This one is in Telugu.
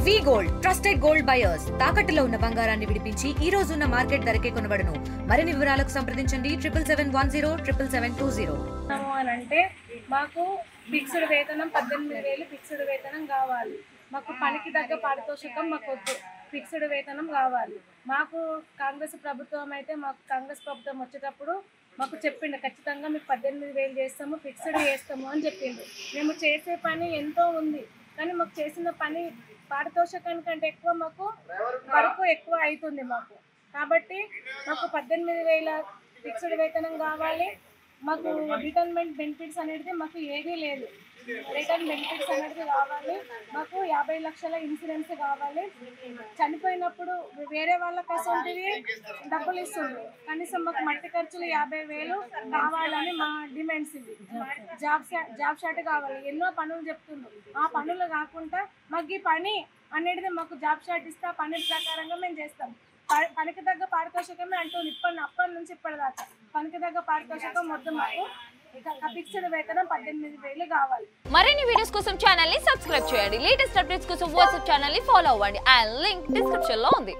వి గోల్డ్ ట్రస్టెడ్ గోల్డ్ బయర్స్ తాకట్టులో ఉన్న బంగారాన్ని విడిపించి ఈ రోజు ఉన్న మార్కెట్ ధరకే కొనబడును. మరిన్ని వివరాలకు సంప్రదించండి 7710 అంటే మాకు ఫిక్స్డ్ వేతనం 18,000 ఫిక్స్డ్ వేతనం కావాలి. మాకు పనికి తగ్గ పారితోషికం మాకు వద్దు, ఫిక్స్డ్ వేతనం కావాలి. మాకు కాంగ్రెస్ ప్రభుత్వం అయితే మాకు కాంగ్రెస్ ప్రభుత్వం వచ్చేటప్పుడు మాకు చెప్పిండు ఖచ్చితంగా మీకు 18,000 చేస్తాము, ఫిక్స్డ్ చేస్తాము అని చెప్పిండు. మేము చేసే పని ఎంతో ఉంది, కానీ మాకు చేసిన పని పారితోషికానికంటే ఎక్కువ మాకు వర్క్ ఎక్కువ అవుతుంది మాకు. కాబట్టి మాకు 18,000 ఫిక్స్డ్ వేతనం కావాలి. మాకు రిటైర్మెంట్ బెనిఫిట్స్ అనేది మాకు ఏదీ లేదు. రిటైర్మెంట్ బెనిఫిట్స్ అనేది కావాలి. మాకు 50 లక్షల ఇన్సూరెన్స్ కావాలి. చనిపోయినప్పుడు వేరే వాళ్ళకి అసలు డబ్బులు ఇస్తుంది, కనీసం మాకు మట్టి ఖర్చులు 50,000 కావాలని మా డిమాండ్స్ ఇవి. జాబ్ షాట్ కావాలి. ఎన్నో పనులు చెప్తుండ్రు, ఆ పనులు కాకుండా మాకు ఈ పని అనేది మాకు జాబ్ షాట్ ఇస్తే ఆ పని ప్రకారంగా మేము చేస్తాం. పనికి తగ్గ పారితోషికమే అంటుంది అప్పటి నుంచి ఇప్పటిదాకా. పనికి తగ్గ పారితోషికం మొత్తం మాకు ఫిక్స్డ్ వేతనం 18,000 కావాలి. మరిన్ని వీడియోస్ కోసం ఛానల్ ని సబ్స్క్రైబ్ చేయండి. లేటెస్ట్ అప్డేట్స్ కోసం వాట్సాప్ ఛానల్ ని ఫాలో అవ్వండి. ఆ లింక్ డిస్క్రిప్షన్ లో ఉంది.